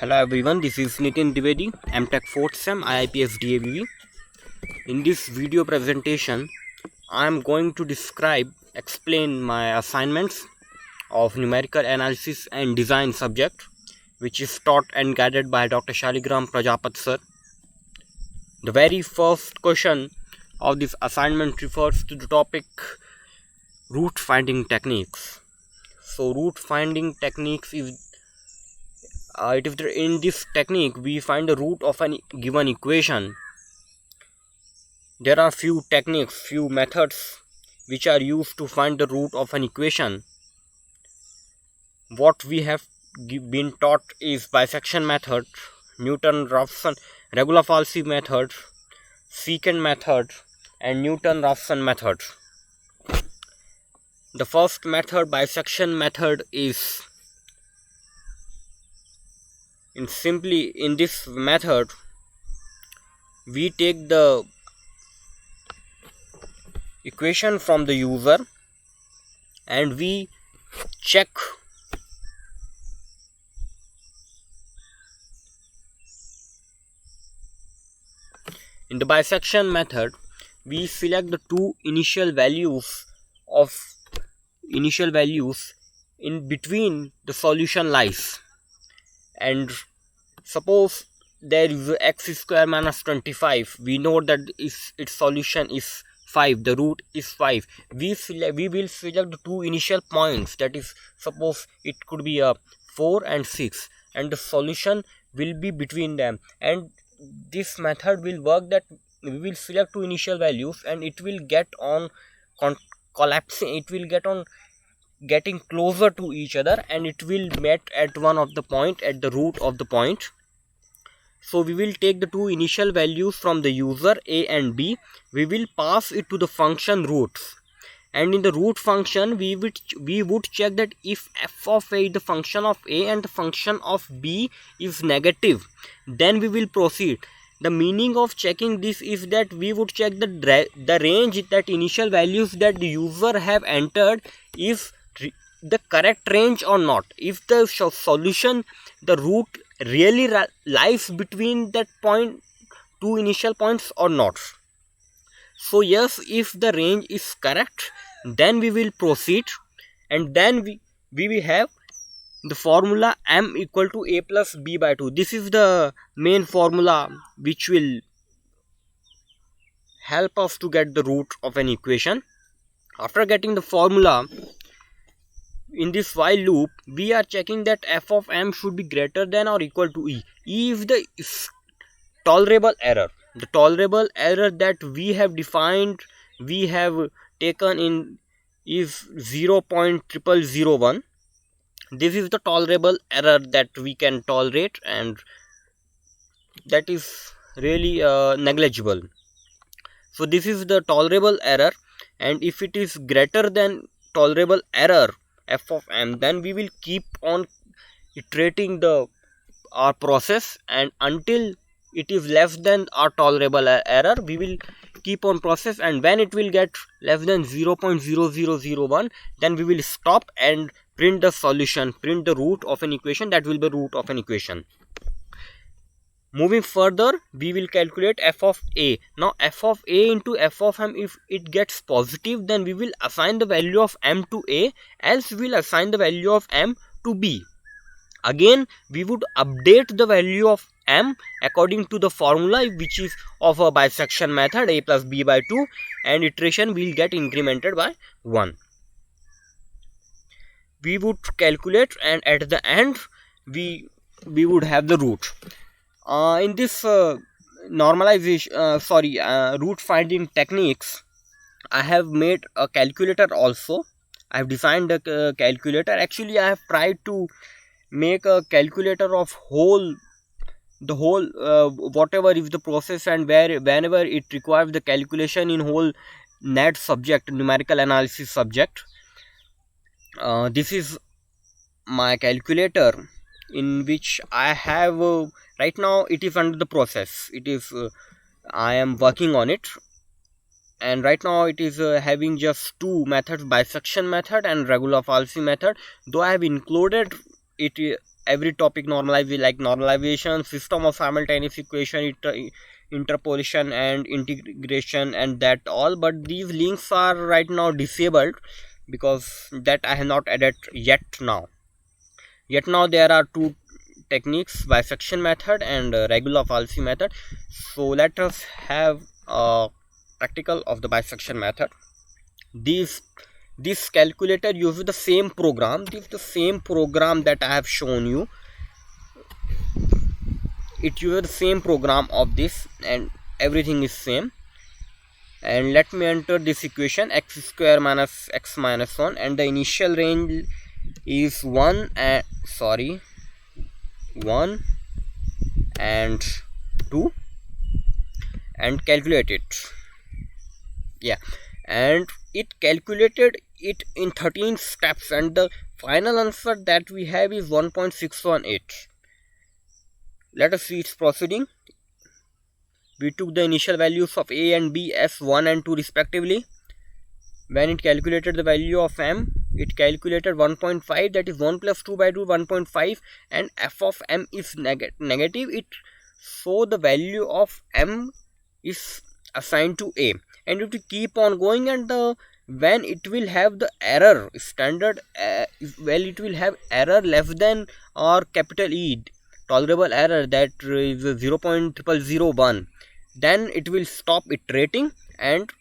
Hello everyone, this is Nitin Dwivedi, MTech 4th Sem, IIPS DAVV. In this video presentation, I am going to explain my assignments of numerical analysis and design subject, which is taught and guided by Dr. Shaligram Prajapat sir. The very first question of this assignment refers to the topic root finding techniques. So root finding techniques is in this technique we find the root of a given equation. There are few methods which are used to find the root of an equation. What we have been taught is bisection method, Newton-Raphson Regula-Falsy method, secant method, and Newton-Raphson method. The first method, bisection method, is in this method we take the equation from the user and we check in the bisection method. We select the two initial values in between the solution lies, and suppose there is x square minus 25. We know that its solution is 5, the root is 5. We will select the two initial points, that is, suppose it could be a 4 and 6, and the solution will be between them. And this method will work that we will select two initial values and it will get on collapsing, it will get on getting closer to each other, and it will meet at one of the point, at the root of the point. So we will take the two initial values from the user a and b, we will pass it to the function roots, and in the root function we would check that if f of a is the function of a and the function of b is negative, then we will proceed. The meaning of checking this is that we would check the range, that initial values that the user have entered is the correct range or not. If the solution, the root really lies between that point, two initial points or not. So yes, if the range is correct, then we will proceed, and then we will have the formula m equal to a plus b by 2. This is the main formula which will help us to get the root of an equation. After getting the formula, in this while loop we are checking that f of m should be greater than or equal to e. E is the tolerable error. The tolerable error that we have defined, we have taken in, is 0.0001. This is the tolerable error that we can tolerate, and that is really negligible. So this is the tolerable error, and if it is greater than tolerable error f of m, then we will keep on iterating our process, and until it is less than our tolerable error we will keep on process, and when it will get less than 0.0001, then we will stop and print the solution, print the root of an equation. That will be the root of an equation. Moving further, we will calculate f of a. Now f of a into f of m, if it gets positive, then we will assign the value of m to a, else we will assign the value of m to b. Again we would update the value of m according to the formula, which is of a bisection method, a plus b by 2, and iteration will get incremented by 1. We would calculate, and at the end we would have the root. In this root finding techniques, I have made a calculator also. I have designed a calculator. Actually I have tried to make a calculator of the whole whatever is the process, and whenever it requires the calculation in whole NAD subject, numerical analysis subject. This is my calculator, in which I have right now it is under the process. It is I am working on it, and right now it is having just two methods, bisection method and Regula-Falsy method. Though I have included it every topic normalization, like normalization, system of simultaneous equation, interpolation and integration, and that all. But these links are right now disabled because that I have not added yet now. There are two techniques, bisection method and regular falsi method. So let us have a practical of the bisection method. This calculator uses the same program. This is the same program that I have shown you. It uses the same program of this, and everything is same. And let me enter this equation, x square minus x minus 1, and the initial range is 1 and 2, and calculate it. Yeah, and it calculated it in 13 steps, and the final answer that we have is 1.618. Let us see its proceeding. We took the initial values of a and b as 1 and 2 respectively. When it calculated the value of m, it calculated 1.5, that is 1 plus 2 by 2, 1.5, and f of m is negative. So the value of m is assigned to a, and it will keep on going, and when it will have the error standard, it will have error less than or capital E, tolerable error, that is 0.0001, then it will stop iterating, and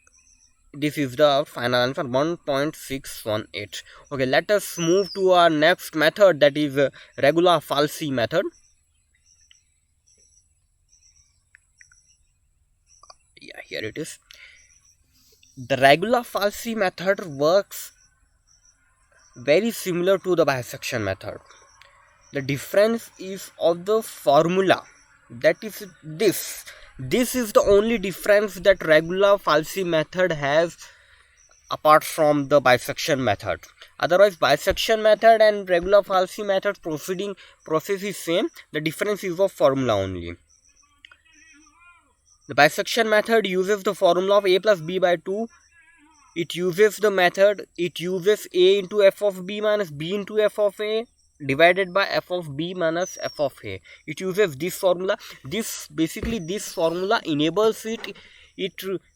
this is the final answer, 1.618. Okay, let us move to our next method, that is regular falsi method. Yeah, here it is. The regular falsi method works very similar to the bisection method. The difference is of the formula, that is this. This is the only difference that regular falsi method has apart from the bisection method. Otherwise, bisection method and regular falsi method process is same. The difference is of formula only. The bisection method uses the formula of a plus b by 2. It uses a into f of b minus b into f of a divided by f of b minus f of a. It uses this formula. This formula enables it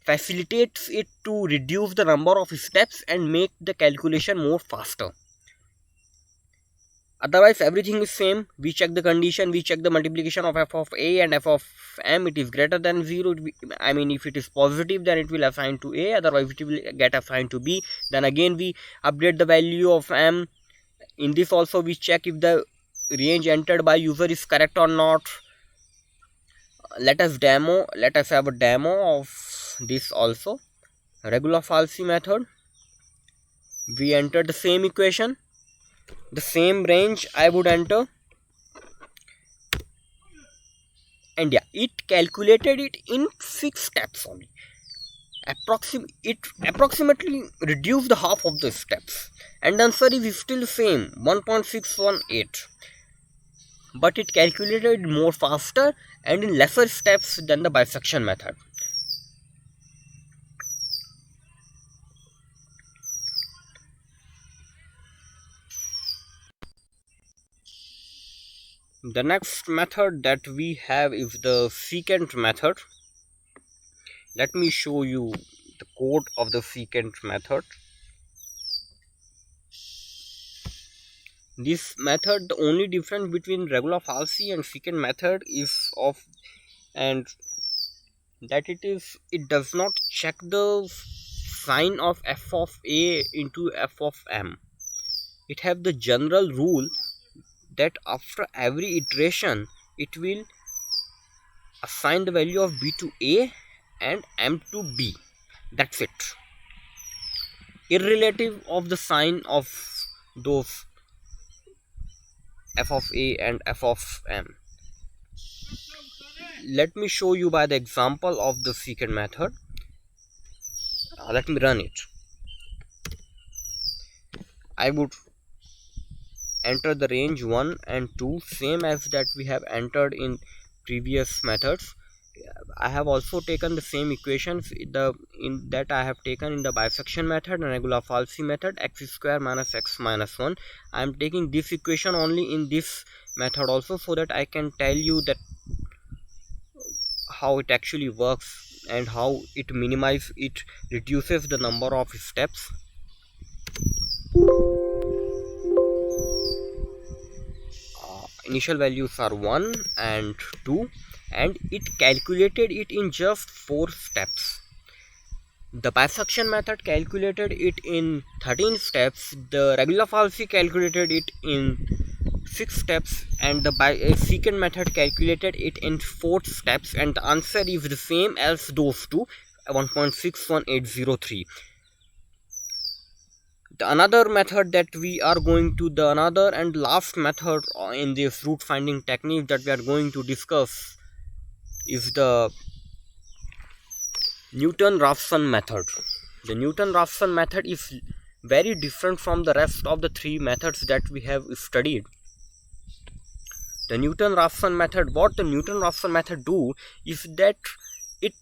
facilitates it to reduce the number of steps and make the calculation more faster. Otherwise, everything is same. We check the condition, we check the multiplication of f of a and f of m. It is greater than 0. I mean, if it is positive, then it will assign to a, otherwise it will get assigned to b. Then again we update the value of m. In this also we check if the range entered by user is correct or not. Let us have a demo of this also. Regular falsi method. We enter the same equation, the same range I would enter, and yeah, it calculated it in 6 steps only. It approximately reduced the half of the steps, and the answer is still same, 1.618, but it calculated more faster and in lesser steps than the bisection method. The next method that we have is the secant method. Let me show you the code of the secant method. This method, the only difference between regular falsi and secant method is it does not check the sign of f of a into f of m. It have the general rule that after every iteration it will assign the value of b to a and m to b. That's it, irrelative of the sign of those f of a and f of m. Let me show you by the example of the secant method. Let me run it. I would enter the range 1 and 2, same as that we have entered in previous methods, I have also taken the same equations in that I have taken in the bisection method and Regular-Falsy method, x square minus x minus 1. I am taking this equation only in this method also, so that I can tell you that how it actually works and how it reduces the number of steps. Initial values are 1 and 2, and it calculated it in just 4 steps. The bisection method calculated it in 13 steps, the Regular-Falsy calculated it in 6 steps, and the secant method calculated it in 4 steps, and the answer is the same as those two, 1.61803. The another method that we are going to, the another and last method in this root finding technique that we are going to discuss is the Newton-Raphson method. The Newton-Raphson method is very different from the rest of the 3 methods that we have studied. The Newton-Raphson method, what the Newton-Raphson method do is that it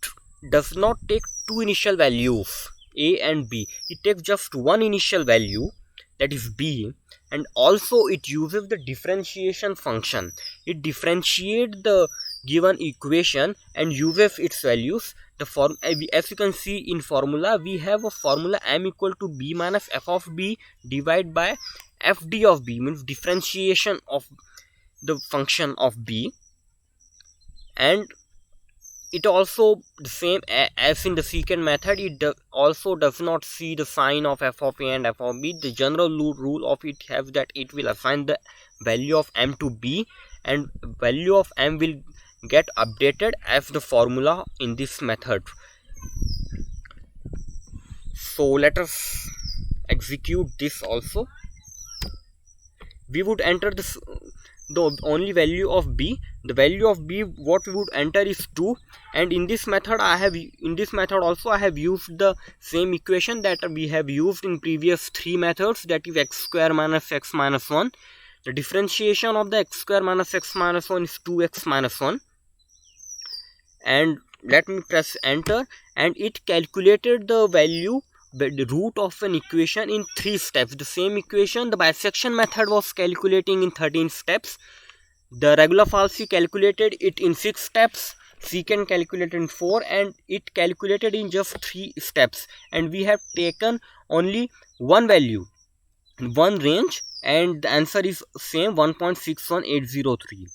does not take 2 initial values, a and b. It takes just one initial value, that is b, and also it uses the differentiation function. It differentiates the given equation and uses its values. As you can see in formula, we have a formula m equal to b minus f of b divided by fd of b, means differentiation of the function of b. And it also the same as in the secant method, it also does not see the sign of f of a and f of b. The general rule of it has that it will assign the value of m to b, and value of m will get updated as the formula in this method. So let us execute this also. We would enter this the only value of b. The value of b what we would enter is 2, and in this method also I have used the same equation that we have used in previous 3 methods, that is x square minus x minus 1. The differentiation of the x square minus x minus 1 is 2x minus 1, and let me press enter, and it calculated the value, the root of an equation in 3 steps. The same equation the bisection method was calculating in 13 steps. The Regular-Falsy calculated it in 6 steps, secant calculated in 4, and it calculated in just 3 steps. And we have taken only one value, one range, and the answer is same, 1.61803.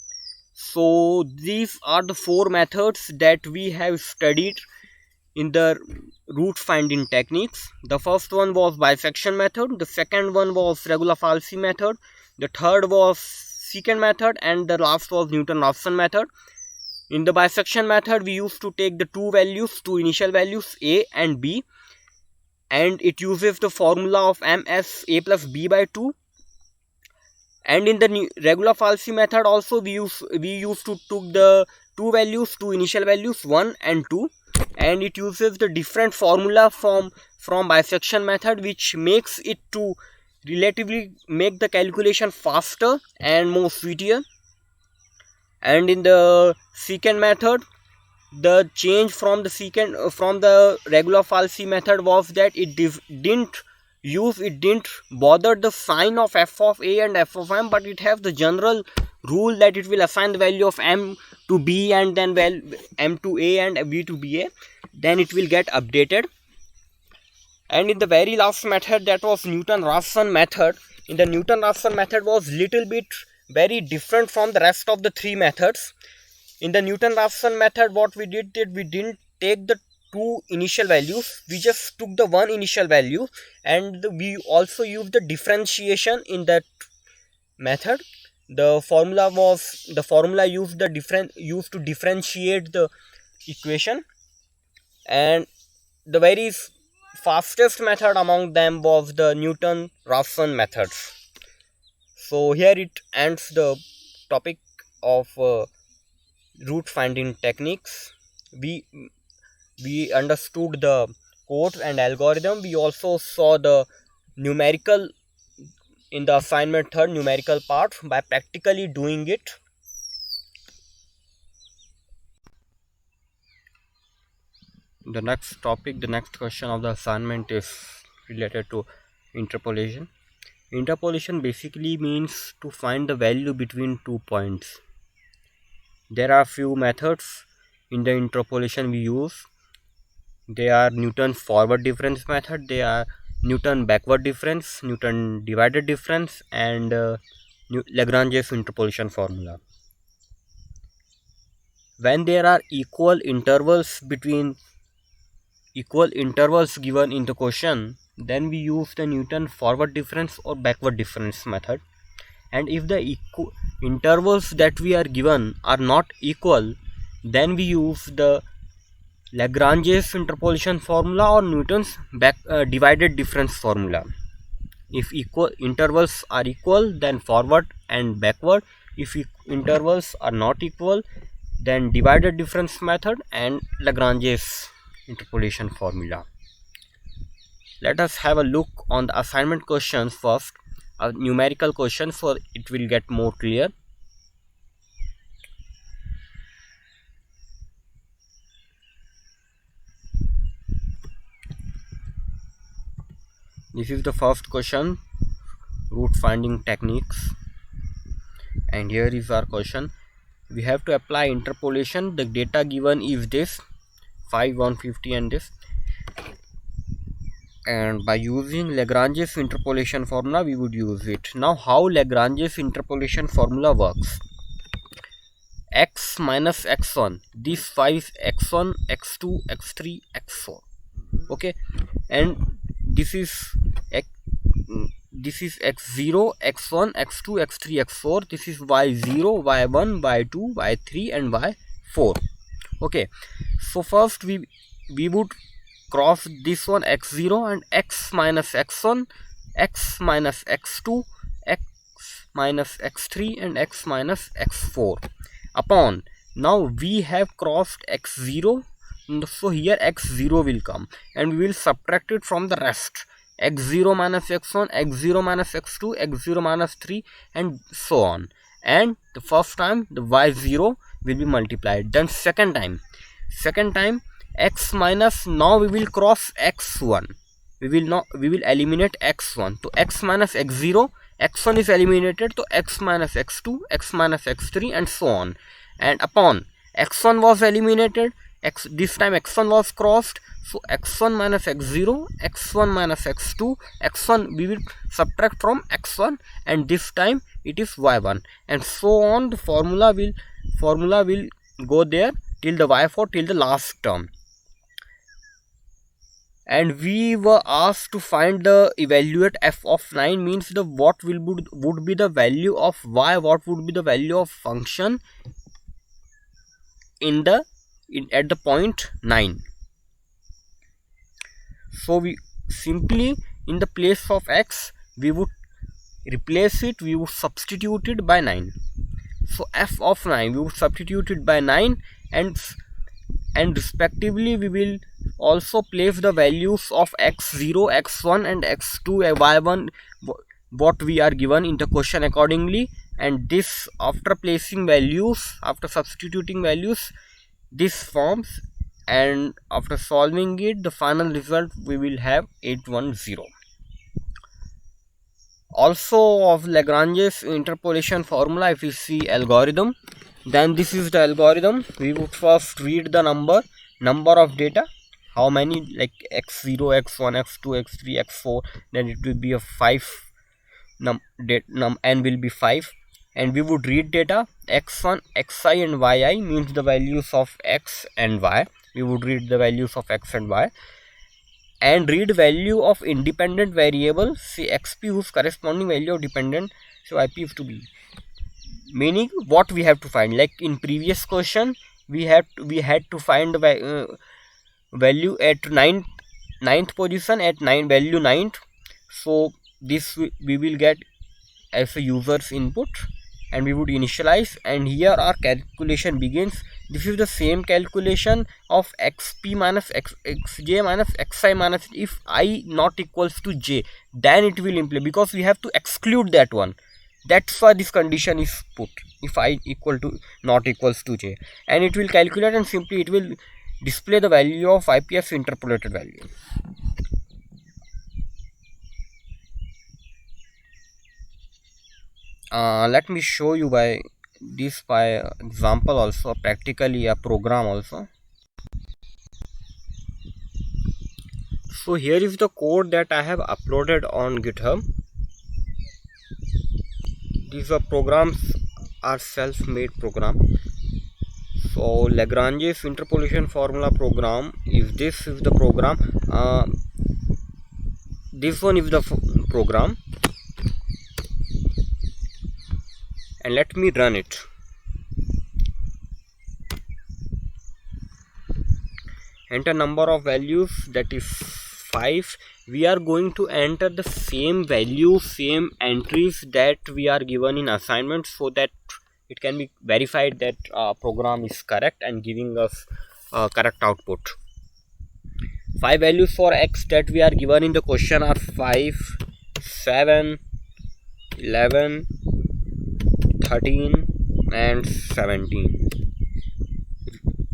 So these are the 4 methods that we have studied in the root finding techniques. The first one was bisection method, the second one was Regular-Falsy method, the third was secant method, and the last was Newton-Raphson method. In the bisection method, we used to take the two initial values a and b, and it uses the formula of m as a plus b by 2. And in the Regular-Falsy method also we used to took the two initial values 1 and 2, and it uses the different formula from bisection method, which makes it to relatively make the calculation faster and more speedier. And in the secant method, the change from the Regular-Falsy method was that it didn't bother the sign of f of a and f of m, but it has the general rule that it will assign the value of m to b and then m to a and b to ba, then it will get updated. And in the very last method, that was Newton-Raphson method. In the Newton-Raphson method was little bit very different from the rest of the 3 methods. In the Newton-Raphson method, what we did we didn't take the 2 initial values, we just took the 1 initial value, and we also used the differentiation in that method. The formula used to differentiate the equation, and the very fastest method among them was the Newton-Raphson method. So here it ends the topic of root finding techniques. We understood the code and algorithm. We also saw the numerical in the assignment third numerical part by practically doing it. The next topic, the next question of the assignment is related to interpolation. Interpolation basically means to find the value between 2 points. There are few methods in the interpolation we use. They are Newton's forward difference method, they are Newton backward difference, Newton divided difference, and Lagrange's interpolation formula. When there are equal intervals given in the question, then we use the Newton forward difference or backward difference method. And if the intervals that we are given are not equal, then we use the Lagrange's interpolation formula or Newton's divided difference formula. If intervals are equal, then forward and backward. If intervals are not equal, then divided difference method and Lagrange's interpolation formula. Let us have a look on the assignment questions first, a numerical question, so it will get more clear. This is the first question, root finding techniques, and here is our question. We have to apply interpolation. The data given is this 5, 150 and this, and by using Lagrange's interpolation formula we would use it. Now how Lagrange's interpolation formula works: x minus x1, this 5 x1, x2, x3, x4, okay, and this is x0, x1, x2, x3, x4. This is y0, y1, y2, y3 and y4. Okay, so first we would cross this one, x0, and x minus x1, x minus x2, x minus x3 and x minus x4 upon. Now we have crossed x0, so here x0 will come and we will subtract it from the rest, x0 minus x1, x0 minus x2, x0 minus 3 and so on. And the first time the y0 will be multiplied. Then second time x minus, now we will cross x1, we will eliminate x1, so x minus x0, x1 is eliminated, so x minus x2, x minus x3 and so on. And upon x1 was eliminated, this time x1 was crossed, so x1 minus x0, x1 minus x2, x1 we will subtract from x1, and this time it is y1, and so on. The formula will go there till the y4, till the last term. And we were asked to find the evaluate f of 9, means the what would be the value of y, what would be the value of function at the point 9. So we simply, in the place of x, we would replace it, we would substitute it by 9. So f of 9 we would substitute it by 9, and respectively we will also place the values of x0, x1 and x2, y1, what we are given in the question accordingly. And this, after placing values, after substituting values, this forms, and after solving it, the final result we will have 810. Also of Lagrange's interpolation formula, if you see algorithm, then this is the algorithm. We would first read the number of data, how many, like x0, x1, x2, x3, x4, then it will be a 5, n will be 5, and we would read data x1, xi and yi, means the values of x and y. We would read the values of x and y, and read value of independent variable, say xp, whose corresponding value of dependent, so ip is to be, meaning what we have to find. Like in previous question, we had to find the value at ninth position, at value 9th. So this we will get as a user's input, and we would initialize, and here our calculation begins. This is the same calculation of xp minus xj minus xi minus, if I not equals to j, then it will imply, because we have to exclude that one. That's why this condition is put, if I equal to not equals to j, and it will calculate, and simply it will display the value of IPS interpolated value. Let me show you by example also, practically a program also. So here is the code that I have uploaded on GitHub. These are programs are self-made program. So Lagrange's interpolation formula program is this is the program. This one is the program, and let me run it. Enter number of values, that is 5. We are going to enter the same value, same entries that we are given in assignment, so that it can be verified that program is correct and giving us correct output. 5 values for x that we are given in the question are 5, 7, 11, 13 and 17.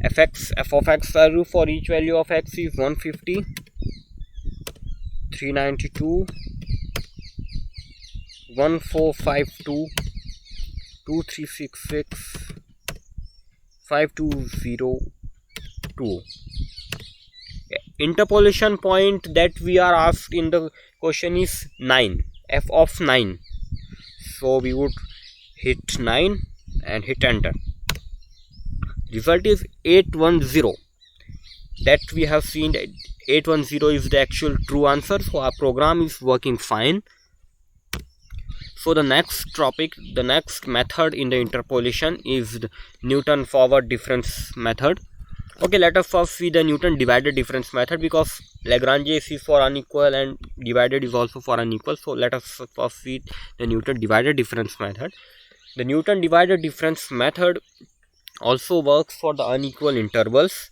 f of x value for each value of x is 150, 392, 1452, 2366, 5202. Interpolation point that we are asked in the question is 9, f of 9. So we would hit 9 and hit enter. Result is 810. That we have seen that 810 is the actual true answer. So our program is working fine. So the next topic, the next method in the interpolation is the Newton forward difference method. Okay, let us first see the Newton divided difference method, because Lagrange is for unequal and divided is also for unequal. So let us first see the Newton divided difference method. The Newton divided difference method also works for the unequal intervals.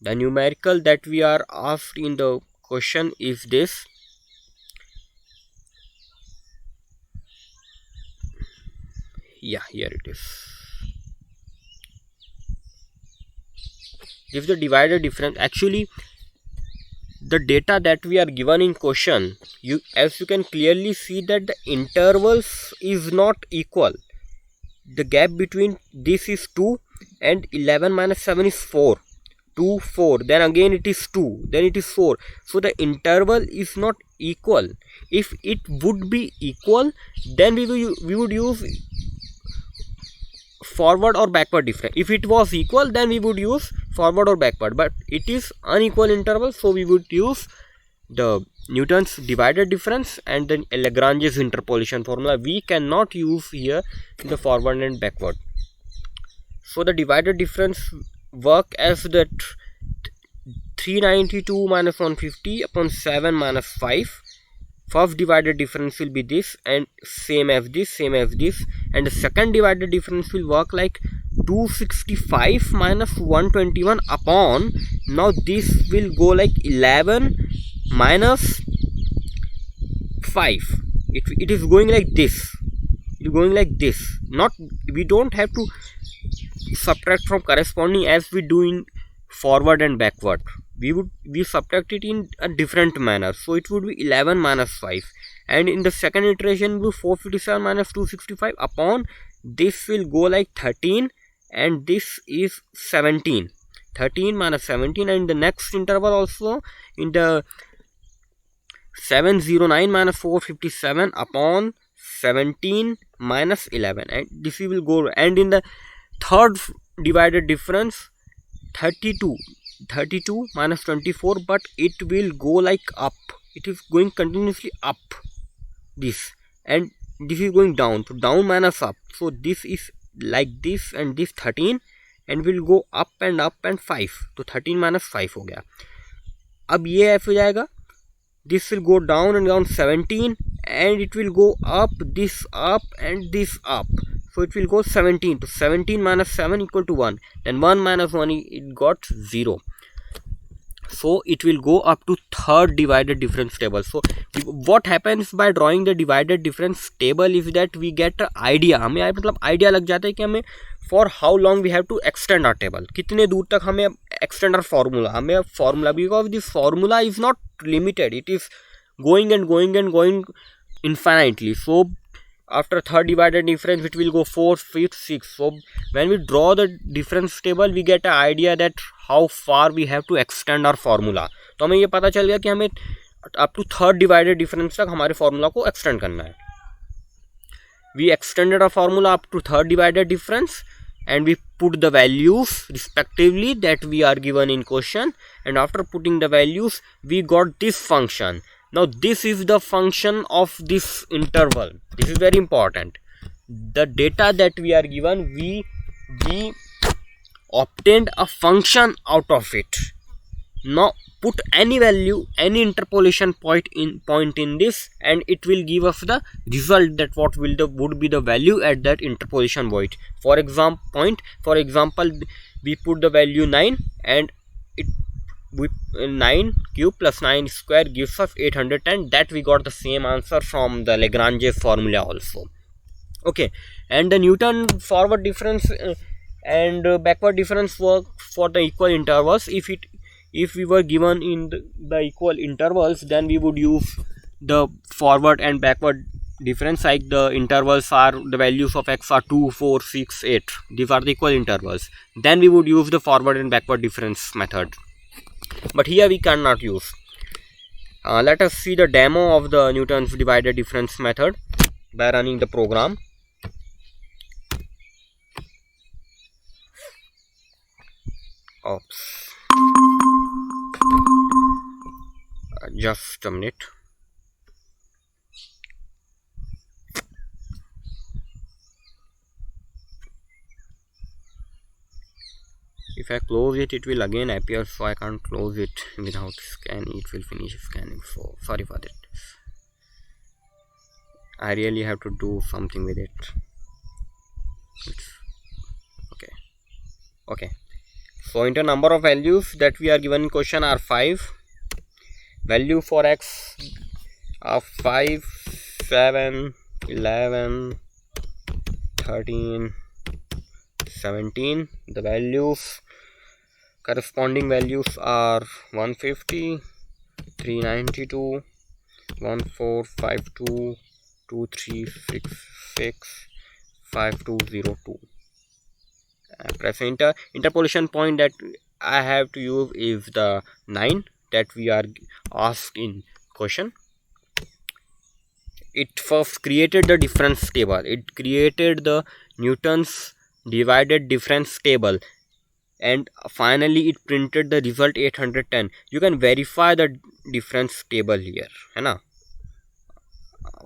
The numerical that we are asked in the question is this. Yeah, here it is. If the divided difference, actually the data that we are given in question, as you can clearly see that the intervals is not equal. The gap between this is 2 and 11 minus 7 is 4. 2, 4, then again it is 2, then it is 4. So the interval is not equal. If it would be equal, then we would use forward or backward difference. If it was equal, then we would use forward or backward, but it is unequal interval, so we would use the Newton's divided difference and then Lagrange's interpolation formula. We cannot use here the forward and backward. So the divided difference work as that 392 minus 150 upon 7 minus 5. First divided difference will be this, and same as this, and the second divided difference will work like 265 minus 121 upon, now this will go like 11 minus 5. It is going like this. It is going like this. Not, we don't have to subtract from corresponding as we do in forward and backward. We subtract it in a different manner. So it would be 11 minus 5, and in the second iteration will be 457 minus 265 upon, this will go like 13, and this is 17. 13 minus 17, and the next interval also in the 709 minus 457 upon 17 minus 11, and this will go, and in the third divided difference 32 minus 24, but it will go like up. It is going continuously up, this, and this is going down, so down minus up. So this is like this, and this 13, and will go up and 5. तो 13 minus 5 हो गया. अब ये ऐसे हो जाएगा, this will go down and down 17, and it will go up, this up and this up. So it will go 17. So 17 minus 7 equal to 1. Then 1 minus 1, it got 0. so it will go up to third divided difference table. So what happens by drawing the divided difference table is that we get an idea, हमें मतलब idea लग जाता है कि हमें for how long we have to extend our table, कितने दूर तक हमें extend our formula, हमें formula, because this formula is not limited, it is going and going and going infinitely. So after third divided difference it will go 4, 5, 6. So when we draw the difference table we get an idea that how far we have to extend our formula. तो हमें ये पता चल गया कि हमें up to third divided difference तक हमारे formula को extend करना है. We extended our formula up to third divided difference and we put the values respectively that we are given in question, and after putting the values we got this function. Now this is the function of this interval. This is very important. The data that we are given, we obtained a function out of it. Now put any value, any interpolation point in this, and it will give us the result that what would be the value at that interpolation point. For example, we put the value 9 and it with 9 cube plus 9 square gives us 810. That we got the same answer from the Lagrange's formula also. Okay, and the Newton forward difference and backward difference work for the equal intervals. If we were given in the equal intervals, then we would use the forward and backward difference, like the intervals are, the values of x are 2, 4, 6, 8. These are the equal intervals. Then we would use the forward and backward difference method. But here we cannot use. Let us see the demo of the Newton's divided difference method by running the program. Oops. Just a minute. If I close it, it will again appear, so I can't close it without scanning. It will finish scanning, so sorry for that. I really have to do something with it. Okay. So enter number of values that we are given in question are 5. Value for x are 5, 7, 11, 13, 17. The values, corresponding values are 150, 392, 1452, 2366, 5202. Press enter. Interpolation point that I have to use is the 9 that we are asked in question. It first created the difference table. It created the Newton's divided difference table, and finally it printed the result 810. You can verify the difference table here, है ना?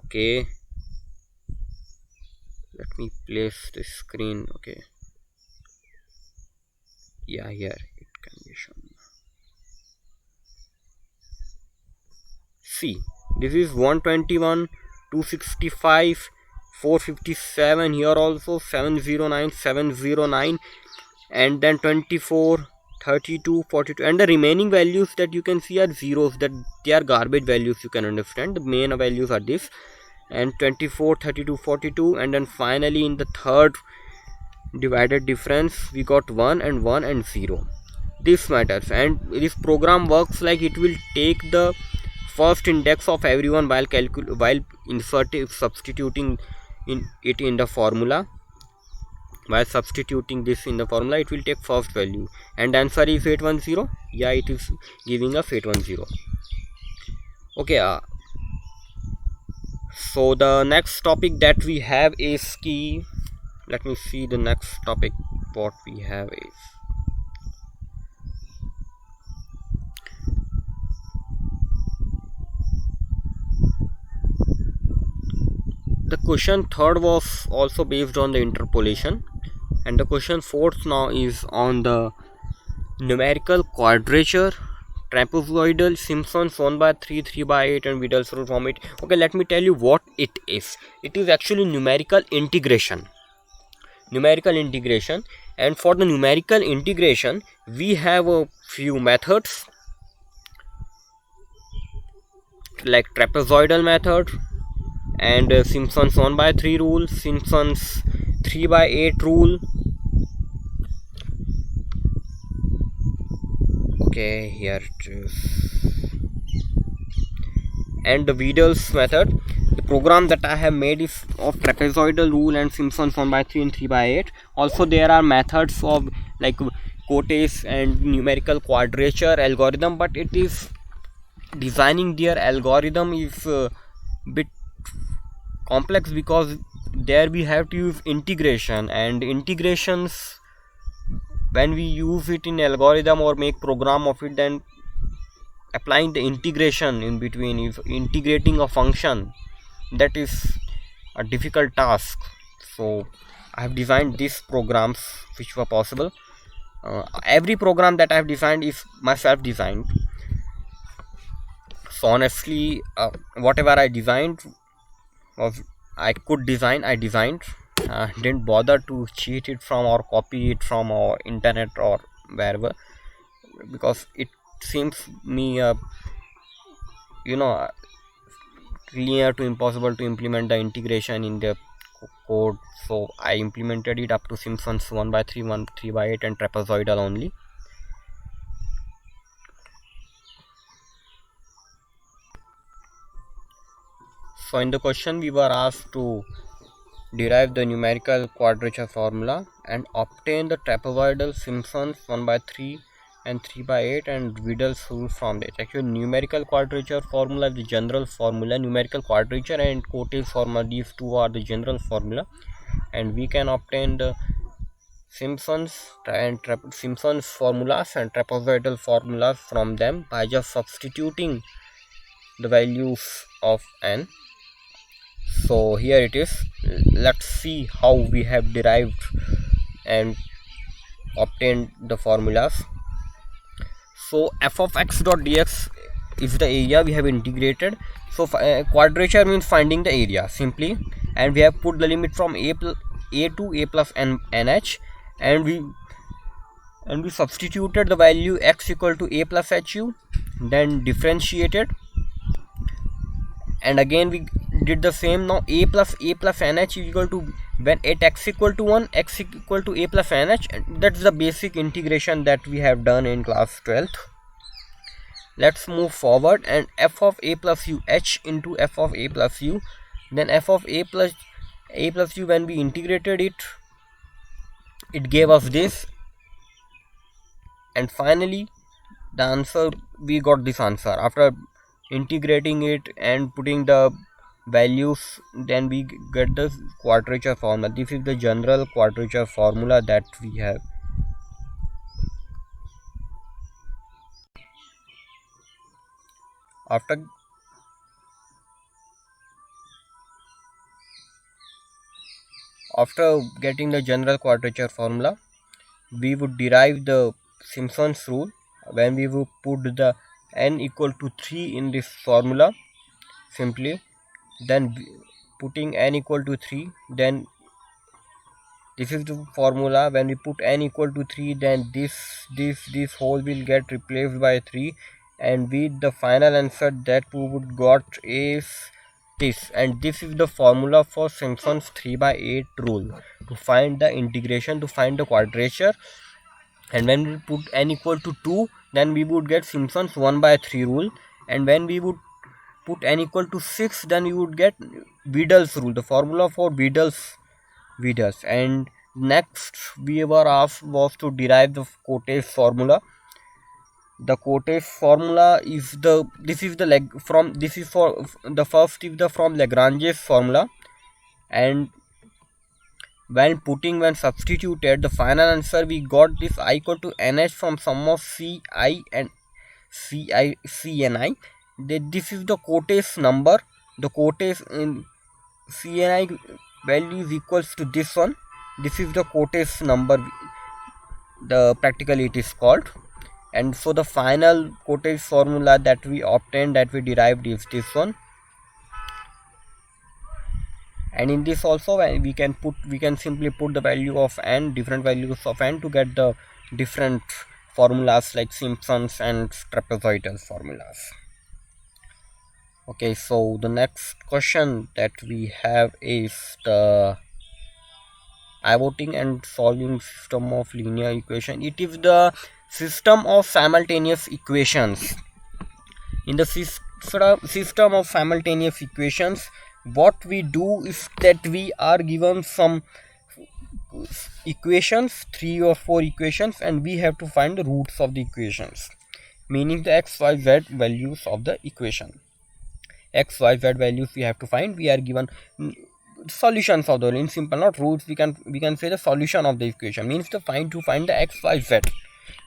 Okay, let me place the screen. Okay, yeah, here it can be shown. See, this is 121, 265, 457, here also 709, 709, and then 24, 32, 42, and the remaining values that you can see are zeros, that they are garbage values, you can understand. The main values are this, and 24, 32, 42, and then finally in the third divided difference we got 1 and 1 and 0. This matters, and this program works like it will take the first index of everyone while substituting it in the formula. While substituting this in the formula, it will take first value, and answer is 810. Yeah, it is giving us 810. Okay, so the next topic that we have is key. Let me see the next topic. What we have is the question third was also based on the interpolation, and the question fourth now is on the numerical quadrature, trapezoidal, Simpson's 1/3, 3/8, and Vidal's rule from it. Okay, let me tell you what it is. It is actually numerical integration. And for the numerical integration we have a few methods. like trapezoidal method and Simpson's 1/3 rule, Simpson's 3/8 rule. Okay, here it is. And the Vidal's method. The program that I have made is of trapezoidal rule and Simpson's 1/3 and 3/8. Also there are methods of like Cotes and numerical quadrature algorithm, but it is designing their algorithm is bit complex because there we have to use integration, and integrations, when we use it in algorithm or make program of it, then applying the integration in between is integrating a function, that is a difficult task. So I have designed these programs which were possible. Every program that I have designed is myself designed. So honestly, whatever I designed was I could design, I designed. Didn't bother to cheat it from or copy it from our internet or wherever, because it seems me near to impossible to implement the integration in the code. So I implemented it up to Simpson's 1/3, 3/8 and trapezoidal only. So in the question we were asked to derive the numerical quadrature formula and obtain the trapezoidal Simpson's 1/3 and 3/8 and Vidal's rule from this. Actually, numerical quadrature formula is the general formula. Numerical quadrature and Cotes formula, these two are the general formula, and we can obtain the Simpson's formulas and trapezoidal formulas from them by just substituting the values of n. So here it is. Let's see how we have derived and obtained the formulas. So f of x dot dx is the area we have integrated. So quadrature means finding the area simply, and we have put the limit from a to a plus nh, and we substituted the value x equal to a plus hu, then differentiated, and again we did the same. Now a plus nh is equal to, when at x equal to 1, x equal to a plus nh, and that's the basic integration that we have done in class 12th. Let's move forward, and f of a plus u, h into f of a plus u, then f of a plus u, when we integrated it, it gave us this, and finally the answer, we got this answer after integrating it and putting the values, then we get the quadrature formula. This is the general quadrature formula that we have. After getting the general quadrature formula, we would derive the Simpson's rule when we would put the n equal to 3 in this formula simply, then putting n equal to 3, then this is the formula. When we put n equal to 3, then this whole will get replaced by 3, and with the final answer that we would got is this, and this is the formula for Simpson's 3/8 rule to find the integration, to find the quadrature. And when we put n equal to 2, then we would get Simpson's 1/3 rule, and when we would put n equal to 6, then we would get Vidal's rule, the formula for Vidal's. And next we were asked was to derive the Cotes formula. The Cotes formula is the, this is for the first is the from Lagrange's formula, and when substituted, the final answer we got this I equal to nh from sum of ci and cni. This is the Cotes number. The Cotes in cni value is equals to this one. This is the Cotes number, the practically it is called. And so the final Cotes formula that we obtained, that we derived, is this one. And in this also we can simply put the value of n, different values of n, to get the different formulas like Simpson's and trapezoidal formulas. Okay, so the next question that we have is the pivoting and solving system of linear equation. It is the system of simultaneous equations. In the system of simultaneous equations, what we do is that we are given some equations, 3 or 4 equations, and we have to find the roots of the equations, meaning the x, y, z values of the equation. X, y, z values we have to find. We are given solutions of the, in simple, not roots, we can say the solution of the equation, means to find the x, y, z.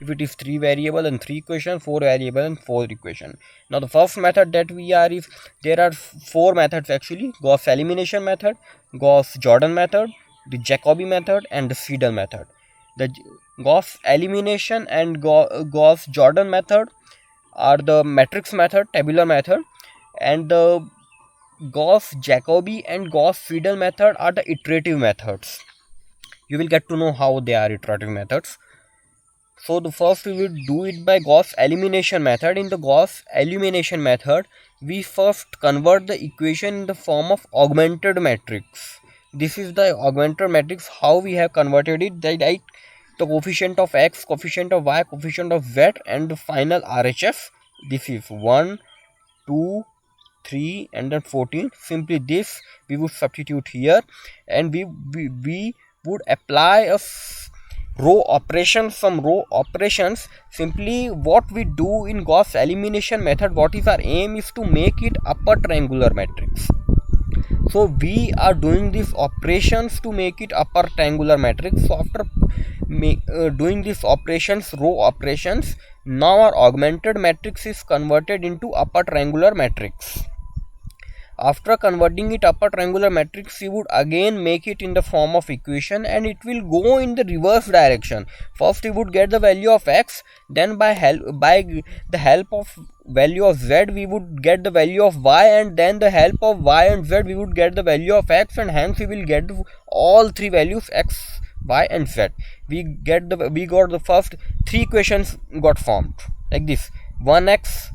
If it is 3 variable and 3 equation, 4 variable and 4 equation. Now the first method that we are is, there are 4 methods actually: Gauss elimination method, Gauss Jordan method, the Jacobi method, and the Seidel method. The Gauss elimination and Gauss Jordan method are the matrix method, tabular method, and the Gauss Jacobi and Gauss Seidel method are the iterative methods. You will get to know how they are iterative methods. So the first we will do it by Gauss elimination method. In the Gauss elimination method, we first convert the equation in the form of augmented matrix. This is the augmented matrix. How we have converted it? That the coefficient of x, coefficient of y, coefficient of z, and the final RHS. This is 1, 2, 3, and then 14. Simply this we would substitute here, and we would apply a row operations, some row operations. Simply what we do in Gauss elimination method, what is our aim, is to make it upper triangular matrix. So we are doing these operations to make it upper triangular matrix. So after doing these operations, row operations, now our augmented matrix is converted into upper triangular matrix. After converting it upper triangular matrix, you would again make it in the form of equation, and it will go in the reverse direction. First you would get the value of x, then by the help of value of z we would get the value of y, and then the help of y and z we would get the value of x, and hence we will get all 3 values x, y, and z. We got the first 3 equations got formed like this: 1x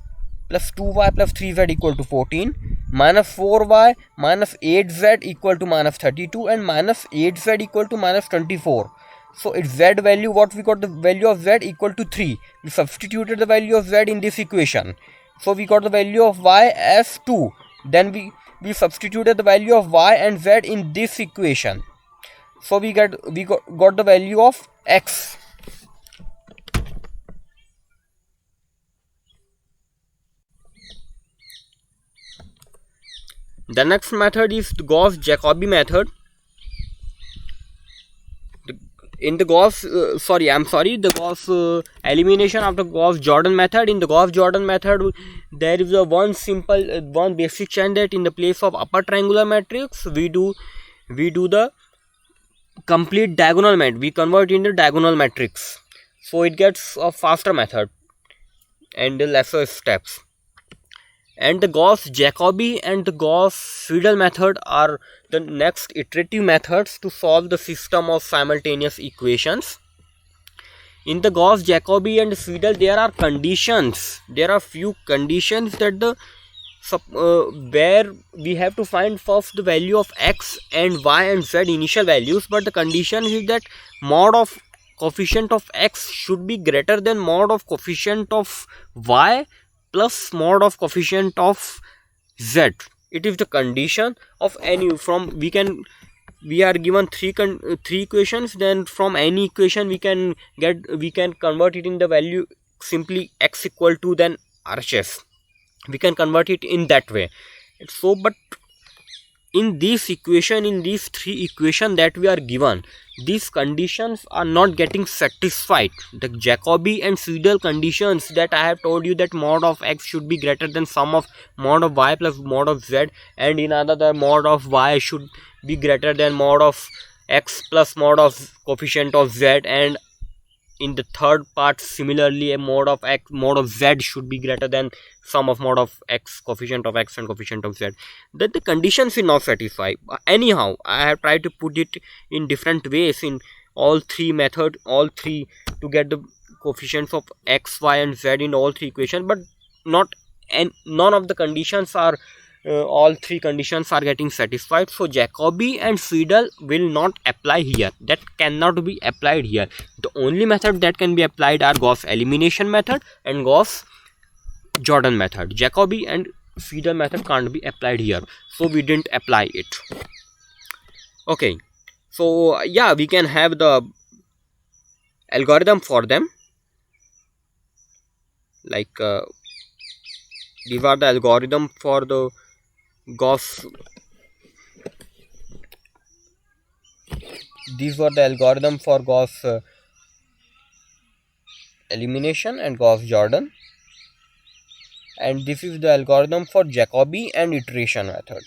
plus 2y plus 3z equal to 14, minus 4y minus 8z equal to minus 32, and minus 8z equal to minus 24. So its z value, what we got, the value of z equal to 3. We substituted the value of z in this equation. So we got the value of y as 2. Then we substituted the value of y and z in this equation. So we got the value of x. The next method is the Gauss-Jacobi method. In the Gauss, the Gauss elimination of the Gauss-Jordan method. In the Gauss-Jordan method, there is a one basic change, that in the place of upper triangular matrix, we do the complete diagonal matrix. We convert into diagonal matrix, so it gets a faster method and lesser steps. And the Gauss-Jacobi and the Gauss-Seidel method are the next iterative methods to solve the system of simultaneous equations. In the Gauss-Jacobi and Seidel, there are conditions. There are few conditions that where we have to find first the value of x and y and z initial values, but the condition is that mod of coefficient of x should be greater than mod of coefficient of y plus mod of coefficient of z. It is the condition of any, from we are given three equations, then from any equation we can convert it in the value simply x equal to then RHS. We can convert it in that way. So but in this equation, in these 3 equations that we are given, these conditions are not getting satisfied. The Jacobi and Seidel conditions that I have told you, that mod of x should be greater than sum of mod of y plus mod of z, and in another mod of y should be greater than mod of x plus mod of coefficient of z, and in the third part similarly a mod of x, mod of z should be greater than sum of mod of x, coefficient of x, and coefficient of z. That the conditions will not satisfy. Anyhow, I have tried to put it in different ways in all 3 methods, all 3, to get the coefficients of x, y, and z in all 3 equations, but not and none of the conditions are all three conditions are getting satisfied. So Jacobi and Seidel will not apply here. That cannot be applied here. The only method that can be applied are Gauss elimination method and Gauss Jordan method. Jacobi and Seidel method can't be applied here, so we didn't apply it. Okay, so yeah, we can have the algorithm for them. Like these are the algorithm for the Gauss. These were the algorithm for Gauss elimination and Gauss Jordan, and this is the algorithm for Jacobi and iteration method.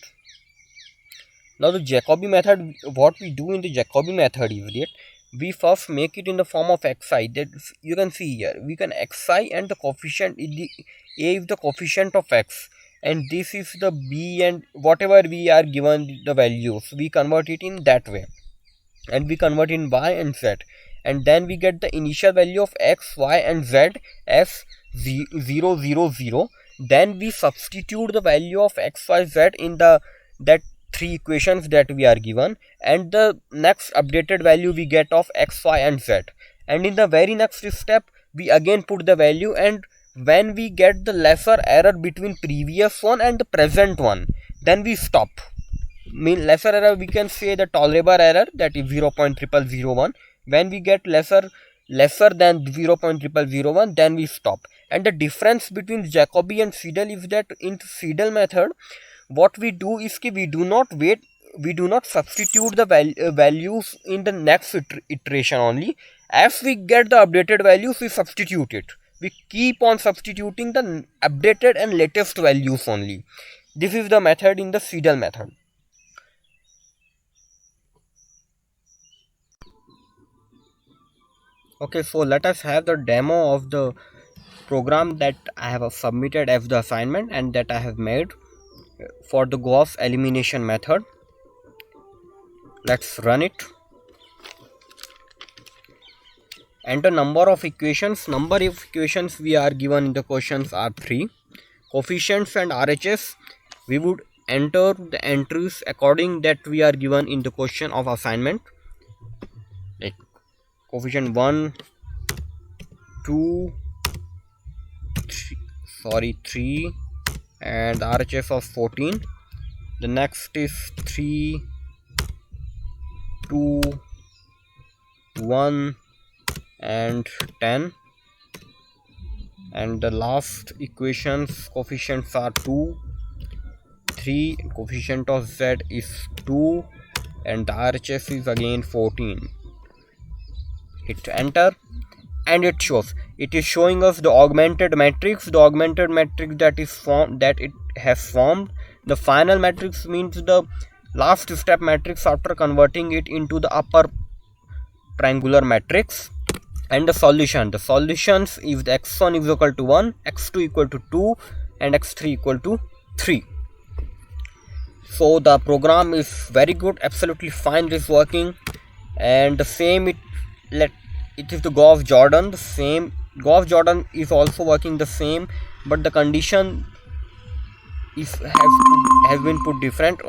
Now the Jacobi method, what we do in the Jacobi method is that we first make it in the form of xi. That you can see here, we can xi and the coefficient a is the coefficient of x, and this is the b, and whatever we are given the values, we convert it in that way, and we convert in y and z, and then we get the initial value of x, y and z as 0 0 0. Then we substitute the value of x, y, z in the that three equations that we are given, and the next updated value we get of x, y and z, and in the very next step we again put the value, and when we get the lesser error between previous one and the present one, then we stop. Mean lesser error, we can say the tolerable error, that is 0.0001. When we get lesser than 0.0001, then we stop. And the difference between Jacobi and Seidel is that in Seidel method, what we do is that we do not wait, we do not substitute the values in the next iteration only. As we get the updated values, we substitute it. We keep on substituting the updated and latest values only. This is the method in the Seidel method. Okay, so let us have the demo of the program that I have submitted as the assignment and that I have made for the Gauss elimination method. Let's run it. Enter number of equations. Number of equations we are given in the questions are 3. Coefficients and RHS, we would enter the entries according that we are given in the question of assignment. Like coefficient 1, 2, 3, and RHS of 14. The next is 3, 2, 1 and 10, and the last equations coefficients are 2, 3, coefficient of z is 2, and the RHS is again 14. Hit enter, and it shows, it is showing us the augmented matrix, that is formed, that it has formed. The final matrix means the last step matrix after converting it into the upper triangular matrix. And the solutions is the x1 is equal to 1, x2 equal to 2, and x3 equal to 3. So the program is very good, absolutely fine, it is working. And the same it is the Gauss Jordan. The same Gauss Jordan is also working the same, but the condition is has been put different.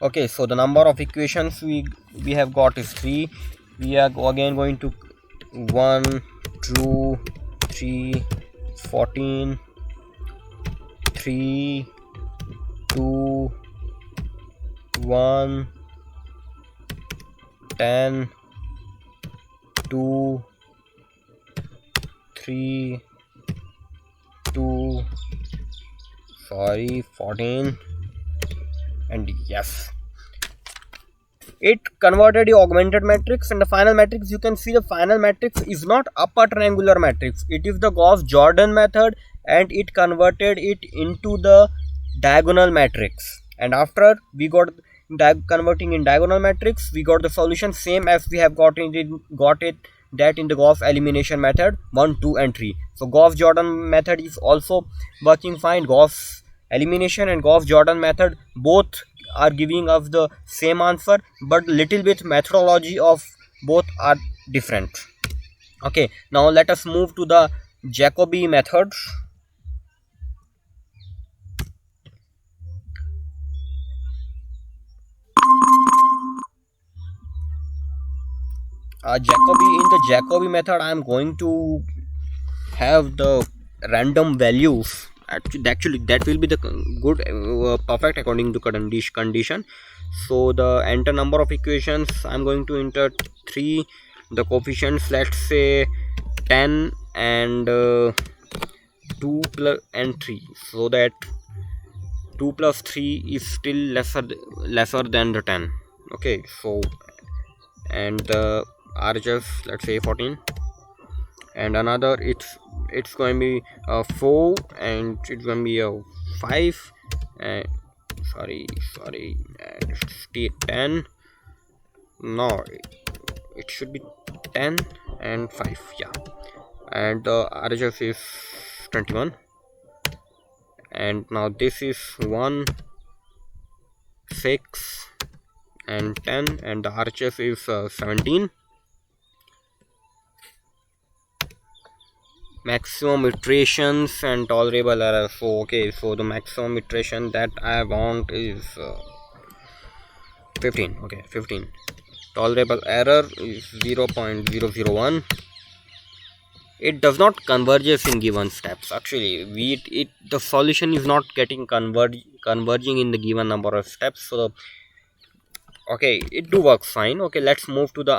Okay, so the number of equations we have got is 3. We are again going to 1, 2, 3, 14, 3, 2, 1, 10, 2, 3, 2, 14, and yes, it converted the augmented matrix. And the final matrix, you can see the final matrix is not upper triangular matrix, it is the Gauss Jordan method, and it converted it into the diagonal matrix. And after we got converting in diagonal matrix, we got the solution same as we have got it that in the Gauss elimination method 1, 2 and 3. So Gauss Jordan method is also working fine. Gauss elimination and Gauss Jordan method both are giving us the same answer, but little bit methodology of both are different. Okay, now let us move to the Jacobi method. In the Jacobi method, I am going to have the random values. Actually that will be the good perfect according to condition. So the enter number of equations, I'm going to enter 3. The coefficients, let's say 10 and 2 plus and 3, so that 2 plus 3 is still lesser than the 10. Okay, so and the RHS, let's say 14, and another it's going to be 4, and it's going to be a 5, and sorry, and 10. No, it should be 10 and 5, yeah, and the RHS is 21, and now this is 1, 6 and 10, and the RHS is 17. Maximum iterations and tolerable error. So okay, so the maximum iteration that I want is 15. Okay, 15. Tolerable error is 0.001. It does not converges in given steps. Actually, the solution is not getting converging in the given number of steps. So okay, it do works fine. Okay, let's move to the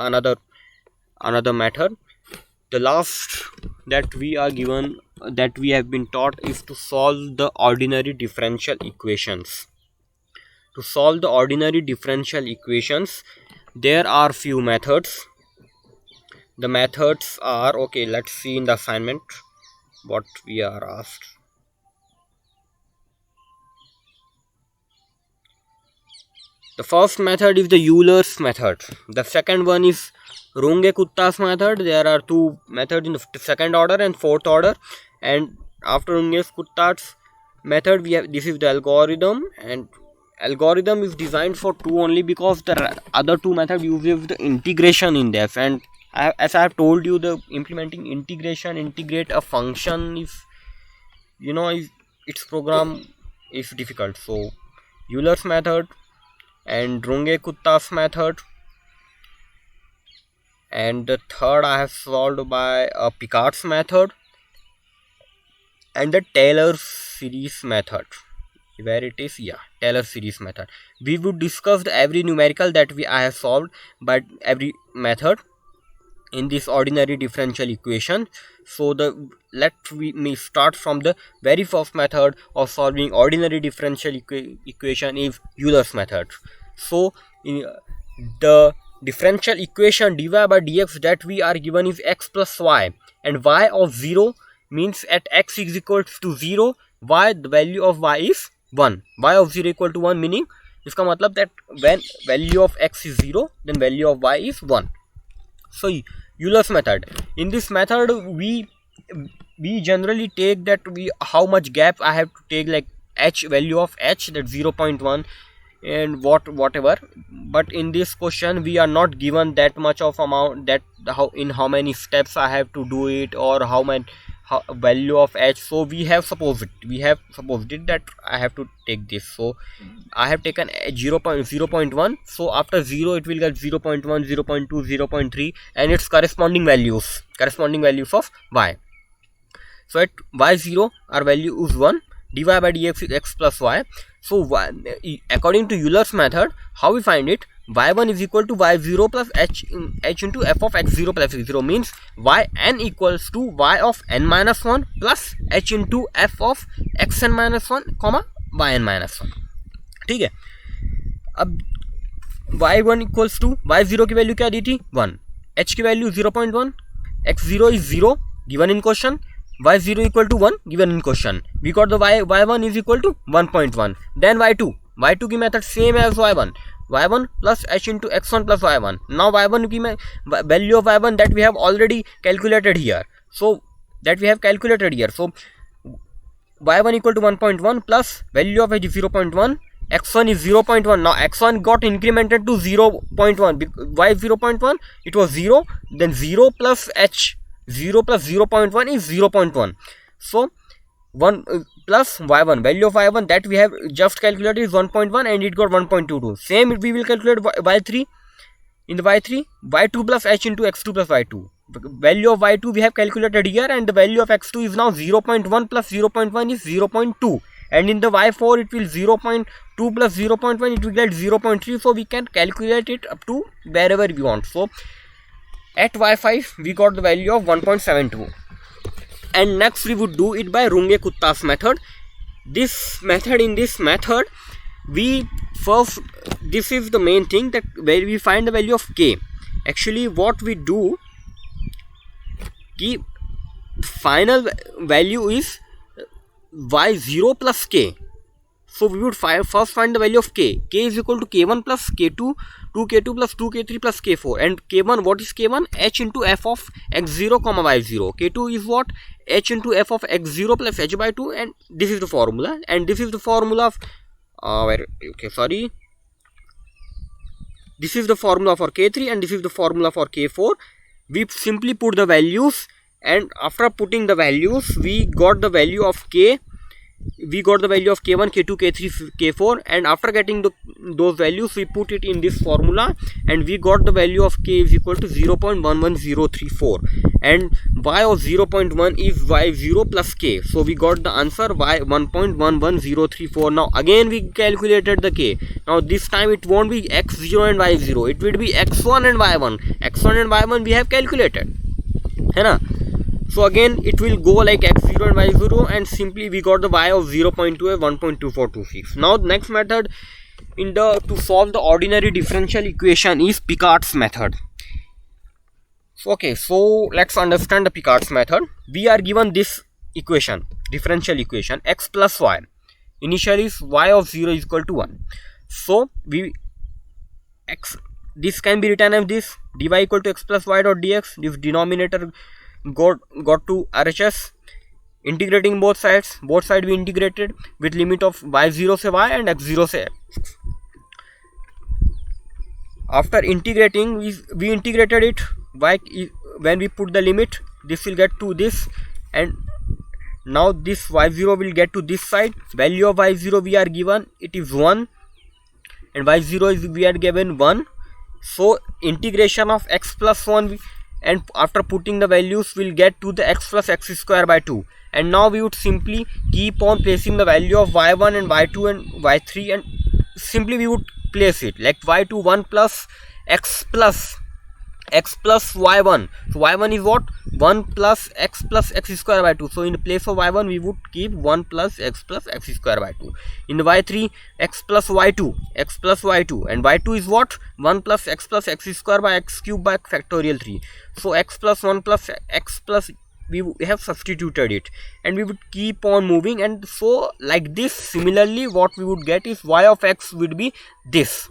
another method. The last that we are given, that we have been taught, is to solve the ordinary differential equations. To solve the ordinary differential equations, there are few methods. The methods are, okay, let's see in the assignment what we are asked. The first method is the Euler's method. The second one is Runge-Kuttas method. There are two methods in the second order and fourth order, and after Runge-Kuttas method we have, this is the algorithm, and algorithm is designed for 2 only because the other 2 methods uses the integration in depth, and as I have told you, the implementing integrate a function is, you know, its program is difficult. So Euler's method and Runge-Kuttas method, and the third I have solved by Picard's method and the Taylor series method. Where it is, yeah, Taylor series method. We would discuss every numerical that I have solved by every method in this ordinary differential equation. So let me start from the very first method of solving ordinary differential equation is Euler's method. So in the differential equation dy by dx that we are given is x plus y, and y of 0 means at x is equal to 0, y, the value of y is 1. Y of 0 equal to 1, meaning इसका मतलब that when value of x is 0, then value of y is 1. So Euler's method. In this method we generally take that how much gap I have to take, like h, value of h, that 0.1 and whatever. But in this question we are not given that much of amount, that how many steps I have to do it, or how value of h. So we have supposed it that I have to take this. So I have taken 0.1. So after 0 it will get 0.1, 0.2, 0.3 and its corresponding values of y. So at y0 our value is 1, dy by dx is x plus y. So according to Euler's method, how we find it? Y1 is equal to y0 plus h into f of x0 plus x0, means yn equals to y of n minus 1 plus h into f of xn minus 1 comma yn minus 1. ठीक है, अब y1 equals to y0 की value क्या दी थी? 1, h की value 0.1, x0 is 0 given in question, y0 equal to 1 given in question. We got the y1 is equal to 1.1. Then y2 की method same as y1 plus h into x1 plus y1. Now y1 की value of y1 that we have already calculated here. So y1 equal to 1.1 plus value of h 0.1, x1 is 0.1. Now x1 got incremented to 0.1. Why 0.1? It was 0, then 0 plus h, 0 plus 0.1 is 0.1. So 1 plus y1, value of y1 that we have just calculated is 1.1 and it got 1.22. Same we will calculate y3. In the y3, y2 plus h into x2 plus y2. The value of y2 we have calculated here, and the value of x2 is now 0.1 plus 0.1 is 0.2. And in the y4 it will 0.2 plus 0.1 it will get 0.3. So we can calculate it up to wherever we want. So at y5 we got the value of 1.72. And next we would do it by Runge-Kuttas method. This method we first, this is the main thing, that where we find the value of k. Actually what we do, the final value is y0 plus k. So we would first find the value of k. K is equal to k1 plus k2, 2k2 plus 2k3 plus k4. And k1, what is k1? H into f of x0 comma y0. k2 is what? H into f of x0 plus h by 2. And this is the formula. And this is the formula of this is the formula for k3 and this is the formula for k4. We simply put the values, and after putting the values we got the value of k. We got the value of k1, k2, k3, k4, and after getting those values we put it in this formula, and we got the value of k is equal to 0.11034, and y of 0.1 is y0 plus k. So we got the answer y 1.11034. Now again we calculated the k. Now this time it won't be x0 and y0, it will be x1 and y1. x1 and y1 we have calculated, है ना? So again it will go like x0 and y0, and simply we got the y of 0.2 1.2426. Now next method to solve the ordinary differential equation is Picard's method. Okay, so let's understand the Picard's method. We are given this equation, differential equation, x plus y. Initially y of 0 is equal to 1. So this can be written as this, dy equal to x plus y dot dx. This denominator got to RHS, integrating both sides we integrated with limit of y0 se y and x0 se x. After integrating we integrated it, when we put the limit this will get to this, and now this y0 will get to this side. Value of y0 we are given, it is 1, and y0 is we are given 1. So integration of x plus 1, and after putting the values we'll get to the x plus x square by 2. And now we would simply keep on placing the value of y1 and y2 and y3, and simply we would place it like y2 1 plus x plus y1. So y1 is what? 1 plus x square by 2. So in the place of y1 we would keep 1 plus x square by 2. In the y3 x plus y2, and y2 is what? 1 plus x square by x cube by factorial 3. So x plus 1 plus x plus, we have substituted it, and we would keep on moving, and so like this. Similarly what we would get is y of x would be this.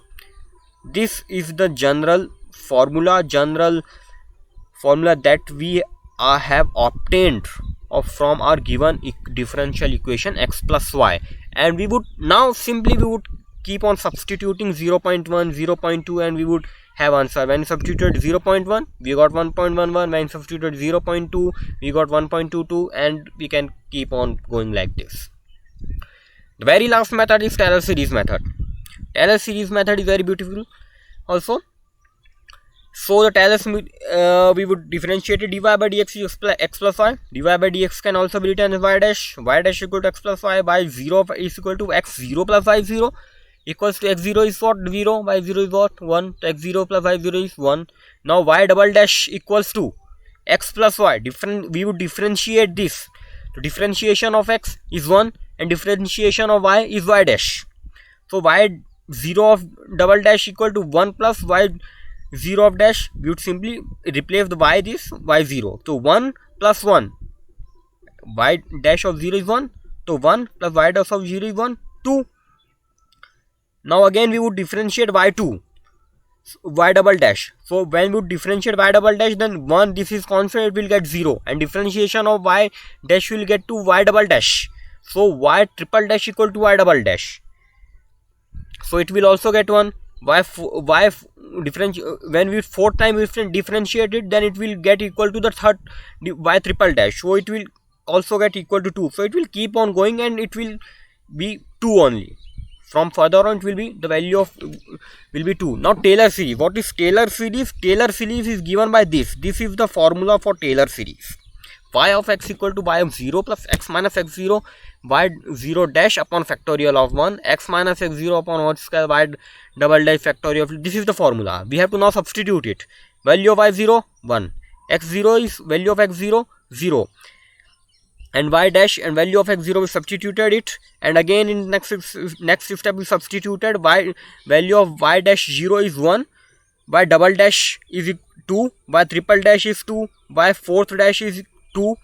This is the general formula that we have obtained from our given differential equation x plus y. And we would now simply keep on substituting 0.1, 0.2, and we would have answer. When substituted 0.1 we got 1.11, when substituted 0.2 we got 1.22, and we can keep on going like this. The very last method is Taylor series method. Taylor series method is very beautiful also. So the Taylor we would differentiate dy by dx is x plus y. Dy by dx can also be written as y dash equal to x plus y, y0 is equal to x0 plus y0 equals to x0 is what? 0, y0 is what? 1, so x0 plus y0 is 1. Now y double dash equals to x plus y. We would differentiate this. The differentiation of x is 1 and differentiation of y is y dash. So y0 of double dash equal to 1 plus y0 of dash. We would simply replace the y this y0. So 1 plus 1, y dash of 0 is 1. So 1 plus y dash of 0 is 1, 2. Now again we would differentiate y2, y double dash. So when we would differentiate y double dash, then 1, this is constant, it will get 0, and differentiation of y dash will get to y double dash. So y triple dash equal to y double dash. so it will also get 1. When we fourth time we differentiate it, then it will get equal to the third y triple dash, so it will also get equal to 2. So it will keep on going and it will be 2 only. From further on it will be the value of will be 2. Now Taylor series. What is Taylor series? Taylor series is given by this. This is the formula for Taylor series. Y of x equal to y of 0 plus x minus x0 y 0 dash upon factorial of 1 x minus x0 upon y square y double dash factorial of. This is the formula. We have to now substitute it. Value of y0 1, x0 is value of x0 0, and y dash and value of x0 we substituted it, and again in next step we substituted y value of y dash 0 is 1, y double dash is 2, y triple dash is 2, y fourth dash is 2,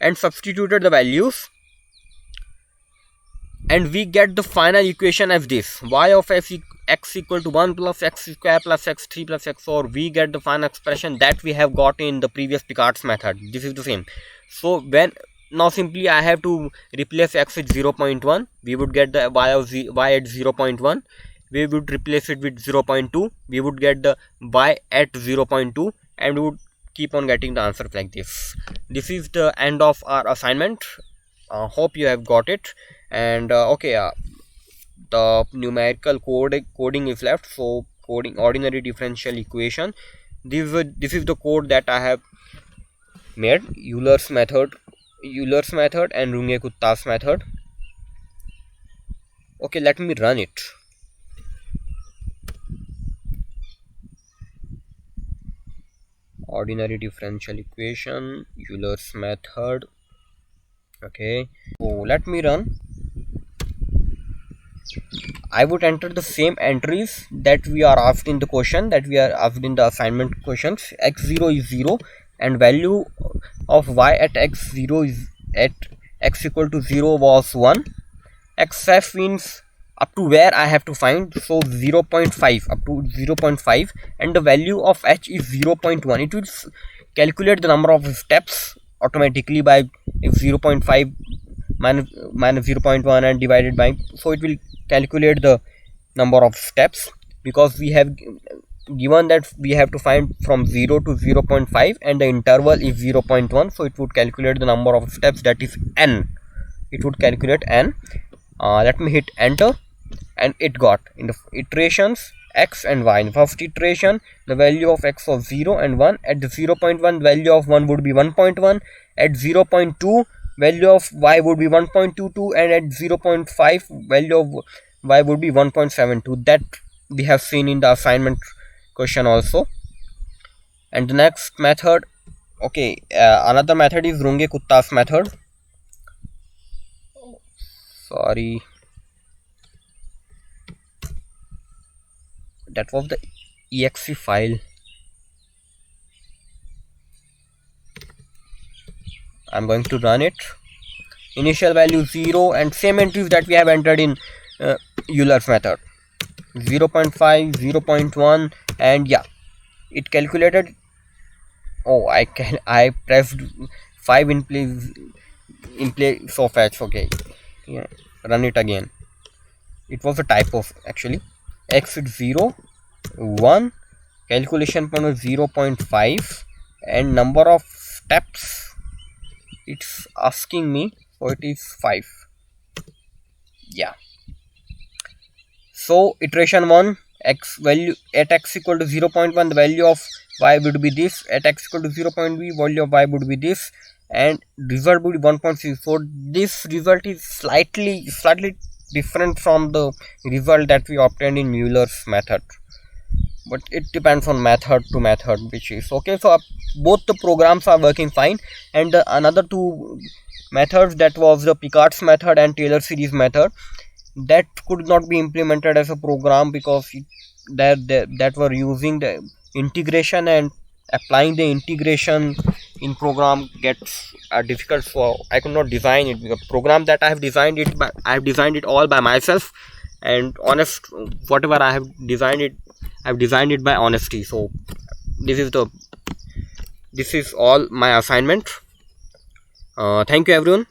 and substituted the values, and we get the final equation as this: y of x equal to 1 plus x square plus x3 plus x4. We get the final expression that we have got in the previous Picard's method. This is the same. So now simply I have to replace x with 0.1. We would get the y at 0.1. We would replace it with 0.2. We would get the y at 0.2, and we would keep on getting the answers like this. This is the end of our assignment. Hope you have got it. And the numerical coding is left. So coding ordinary differential equation. This is the code that I have made. Euler's method and Runge-Kuttas method. Okay, let me run it. Ordinary differential equation, Euler's method. Okay, so let me run. I would enter the same entries that we are asked in the question, that we are asked in the assignment questions. x0 is 0 and value of y at x0 is at x equal to 0 was 1. xf means up to where I have to find, so 0.5 up to 0.5, and the value of h is 0.1. It will calculate the number of steps automatically by 0.5 minus 0.1 and divided by, so it will calculate the number of steps, because we have given that we have to find from 0 to 0.5 and the interval is 0.1, so it would calculate the number of steps, that is n. It would calculate n. Let me hit enter, and it got in the iterations x and y. In the first iteration the value of x was 0 and 1. At the 0.1 value of 1 would be 1.1. At 0.2 value of y would be 1.22, and at 0.5 value of y would be 1.72. that we have seen in the assignment question also. And the next method, another method is Runge-Kuttas method. Sorry, that was the exe file. I'm going to run it. Initial value 0 and same entries that we have entered in Euler's method, 0.5, 0.1, and yeah, it calculated. I pressed 5 in place of h. Okay, yeah, run it again. It was a typo actually. X is 0, 1, calculation point was 0.5, and number of steps it's asking me, so it is 5. Yeah, so iteration 1, x value at x equal to 0.1, the value of y would be this. At x equal to 0.b, value of y would be this, and result would be 1.6. so this result is slightly different from the result that we obtained in Euler's method, but it depends on method to method, which is okay. So both the programs are working fine, and another two methods, that was the Picard's method and Taylor series method, that could not be implemented as a program, because that were using the integration, and applying the integration in program gets difficult, so I could not design it. The program that I have designed it all by myself, and whatever I have designed it by honesty. So this is all my assignment. Thank you everyone.